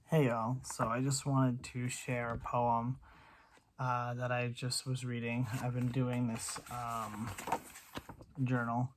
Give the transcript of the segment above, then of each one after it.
Hey y'all, so I just wanted to share a poem that I just was reading. I've been doing this journal.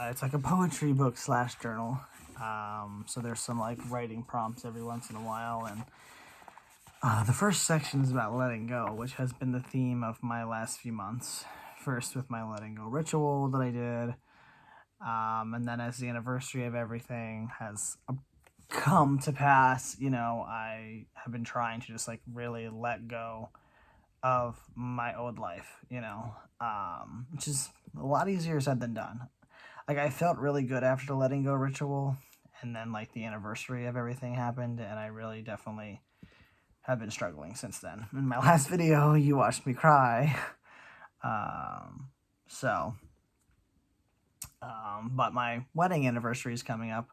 It's like a poetry book slash journal. So there's some like writing prompts every once in a while, and the first section is about letting go, which has been the theme of my last few months. First with my letting go ritual that I did, and then as the anniversary of everything has come to pass, I have been trying to just like really let go of my old life, which is a lot easier said than done. Like, I felt really good after the letting go ritual, and then like the anniversary of everything happened, and I really definitely have been struggling since then. In my last video, you watched me cry. So, but my wedding anniversary is coming up,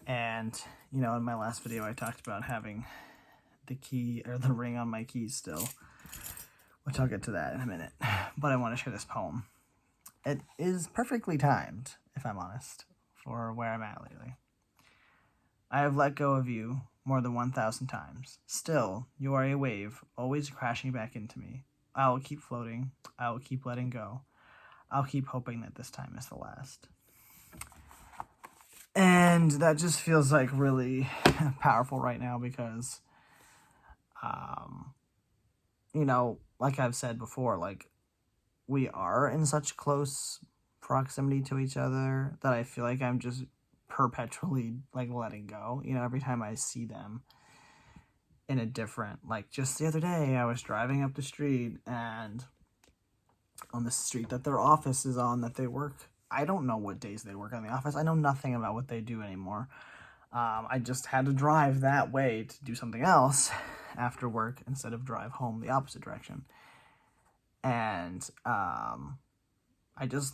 and in my last video, I talked about having the key or the ring on my keys still, which I'll get to that in a minute. But I want to share this poem. It is perfectly timed, if I'm honest, for where I'm at lately. I have let go of you more than 1,000 times. Still, you are a wave, always crashing back into me. I will keep floating. I will keep letting go. I'll keep hoping that this time is the last. And that just feels like really powerful right now because, like I've said before, like, we are in such close proximity to each other that I feel like I'm just perpetually like letting go. Every time I see them in a different, like just the other day, I was driving up the street, and on the street that their office is on, that they work. I don't know what days they work on the office. I know nothing about what they do anymore. I just had to drive that way to do something else after work instead of drive home the opposite direction. And I just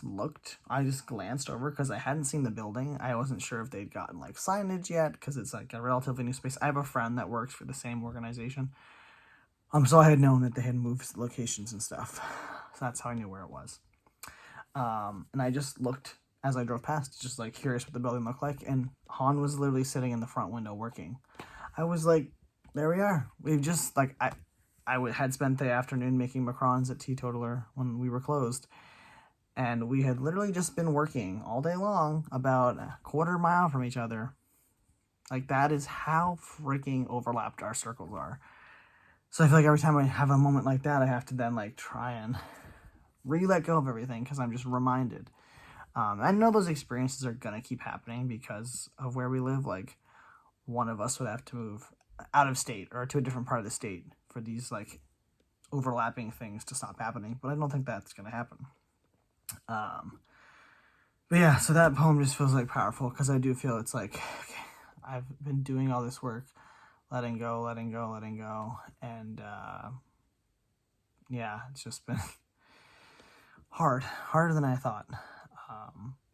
glanced over because I hadn't seen the building. I wasn't sure if they'd gotten like signage yet because it's like a relatively new space. I have a friend that works for the same organization. So I had known that they had moved locations and stuff. So that's how I knew where it was. And I just looked as I drove past, just like curious what the building looked like. And Han was literally sitting in the front window working. I was like, there we are. We've just like, I had spent the afternoon making macarons at Teetotaler when we were closed. And we had literally just been working all day long about a quarter mile from each other. Like, that is how freaking overlapped our circles are. So I feel like every time I have a moment like that, I have to then like try and let go of everything because I'm just reminded. I know those experiences are going to keep happening because of where we live. Like, one of us would have to move out of state or to a different part of the state for these like overlapping things to stop happening. But I don't think that's going to happen. But yeah, so that poem just feels like powerful because I do feel it's like, okay, I've been doing all this work, letting go, and yeah, it's just been harder than I thought.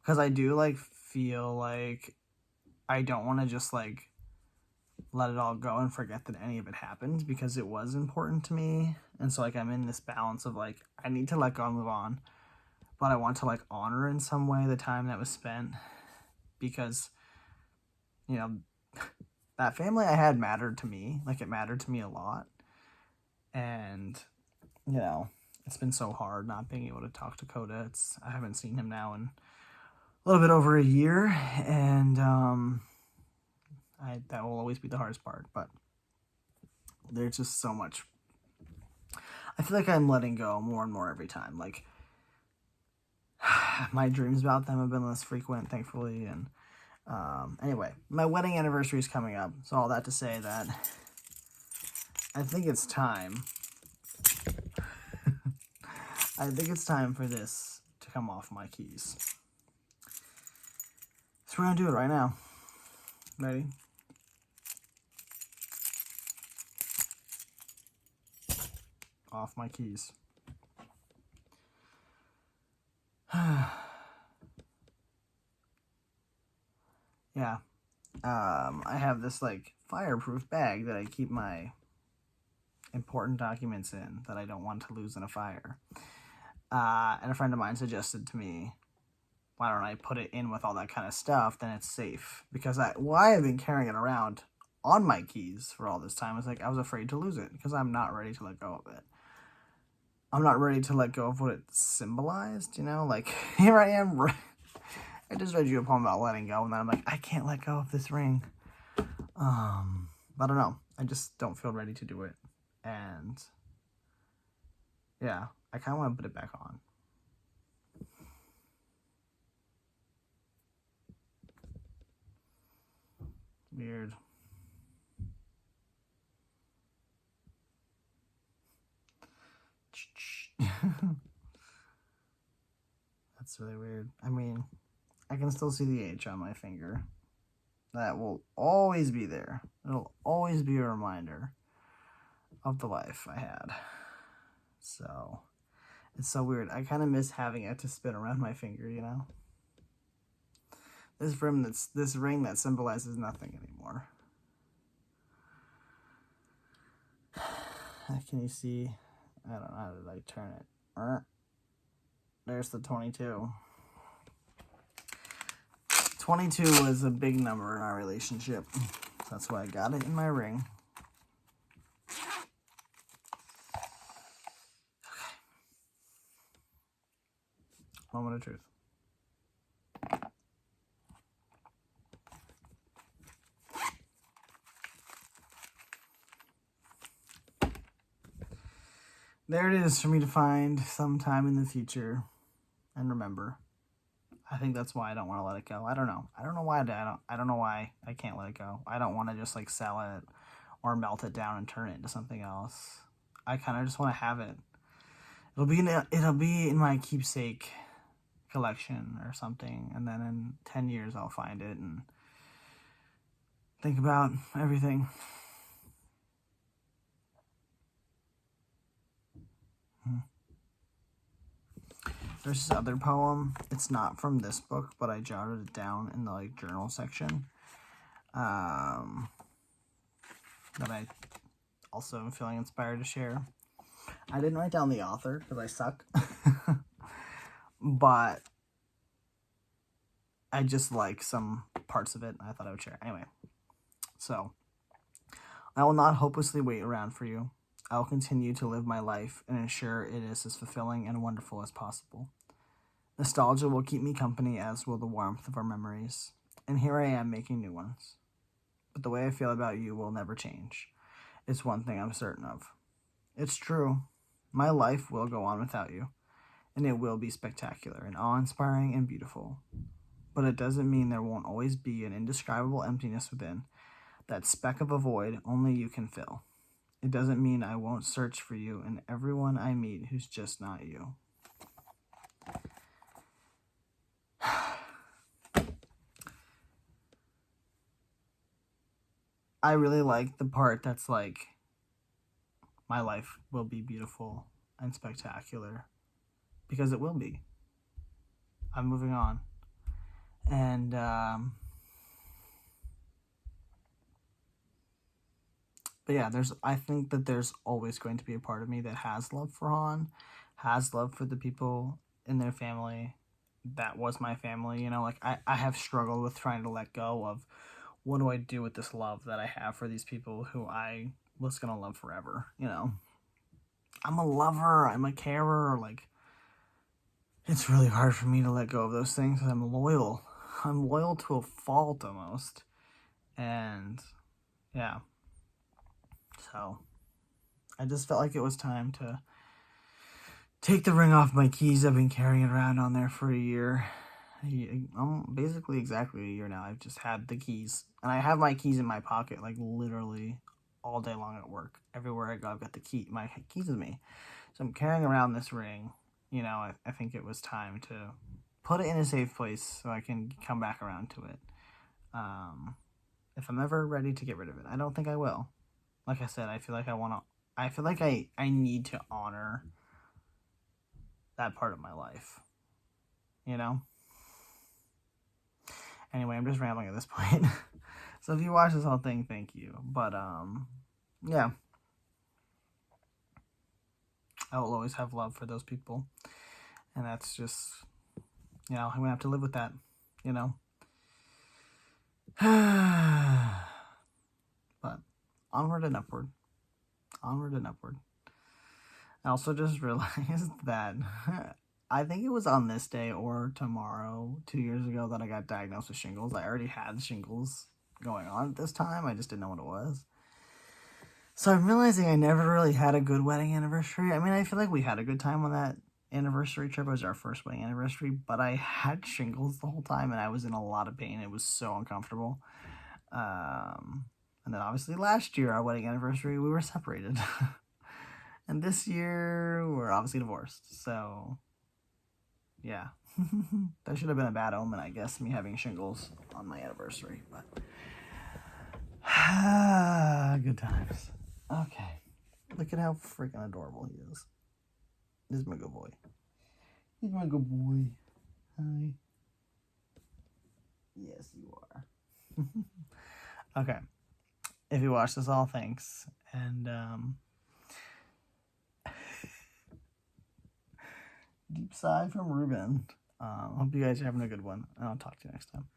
Because I do like feel like I don't want to just like let it all go and forget that any of it happened because it was important to me, and so like I'm in this balance of like I need to let go and move on, but I want to like honor in some way the time that was spent because that family I had mattered to me. Like, it mattered to me a lot. And, it's been so hard not being able to talk to Coda. I haven't seen him now in a little bit over a year. And that will always be the hardest part. But there's just so much. I feel like I'm letting go more and more every time. Like, my dreams about them have been less frequent, thankfully. And anyway, my wedding anniversary is coming up. So all that to say that I think it's time. I think it's time for this to come off my keys. So we're going to do it right now. Ready? Off my keys. Yeah. I have this like fireproof bag that I keep my important documents in that I don't want to lose in a fire. And a friend of mine suggested to me why don't I put it in with all that kind of stuff? Then it's safe. Because I have been carrying it around on my keys for all this time. It's like I was afraid to lose it because I'm not ready to let go of it. I'm not ready to let go of what it symbolized, you know? Like, here I am. I just read you a poem about letting go, and then I'm like, I can't let go of this ring. I don't know. I just don't feel ready to do it. And yeah, I kind of want to put it back on. Weird. That's really weird. I mean, I can still see the H on my finger. That will always be there. It'll always be a reminder of the life I had. So, it's so weird. I kind of miss having it to spin around my finger, you know? This ring that symbolizes nothing anymore. Can you see? I don't know, how did I turn it? There's the 22. 22 was a big number in our relationship. That's why I got it in my ring. Okay. Moment of truth. There it is for me to find sometime in the future and remember. I think that's why I don't want to let it go. I don't know. I don't know why I don't know why I can't let it go. I don't want to just like sell it or melt it down and turn it into something else. I kind of just want to have it. It'll be in my keepsake collection or something, and then in 10 years I'll find it and think about everything. There's this other poem. It's not from this book, but I jotted it down in the like journal section. That I also am feeling inspired to share. I didn't write down the author because I suck. But I just like some parts of it and I thought I would share. Anyway, so I will not hopelessly wait around for you. I will continue to live my life and ensure it is as fulfilling and wonderful as possible. Nostalgia will keep me company, as will the warmth of our memories. And here I am making new ones. But the way I feel about you will never change. It's one thing I'm certain of. It's true. My life will go on without you. And it will be spectacular and awe-inspiring and beautiful. But it doesn't mean there won't always be an indescribable emptiness within. That speck of a void only you can fill. It doesn't mean I won't search for you in everyone I meet who's just not you. I really like the part that's like, my life will be beautiful and spectacular. Because it will be. I'm moving on. And, but yeah, I think that there's always going to be a part of me that has love for Han, has love for the people in their family. That was my family, you know, like I have struggled with trying to let go of what do I do with this love that I have for these people who I was going to love forever, you know. I'm a lover, I'm a carer, like, it's really hard for me to let go of those things because I'm loyal. I'm loyal to a fault almost. And yeah. So I just felt like it was time to take the ring off my keys. I've been carrying it around on there for a year. Basically exactly a year now. I've just had the keys. And I have my keys in my pocket, like literally all day long at work. Everywhere I go, I've got my keys with me. So I'm carrying around this ring. You know, I think it was time to put it in a safe place so I can come back around to it. If I'm ever ready to get rid of it. I don't think I will. Like I said, I feel like I need to honor that part of my life. You know? Anyway, I'm just rambling at this point. So if you watch this whole thing, thank you. But, yeah. I will always have love for those people. And that's just You know, I'm gonna have to live with that, you know. But onward and upward. Onward and upward. I also just realized that I think it was on this day or tomorrow, 2 years ago, that I got diagnosed with shingles. I already had shingles going on at this time. I just didn't know what it was. So I'm realizing I never really had a good wedding anniversary. I mean, I feel like we had a good time on that anniversary trip. It was our first wedding anniversary, but I had shingles the whole time and I was in a lot of pain. It was so uncomfortable. And then obviously last year, our wedding anniversary, we were separated. And this year, we're obviously divorced. So, yeah. That should have been a bad omen, I guess, me having shingles on my anniversary. But, good times. Okay. Look at how freaking adorable he is. He's my good boy. He's my good boy. Hi. Yes, you are. Okay. If you watched this all, thanks. And, deep sigh from Ruben. Hope you guys are having a good one. And I'll talk to you next time.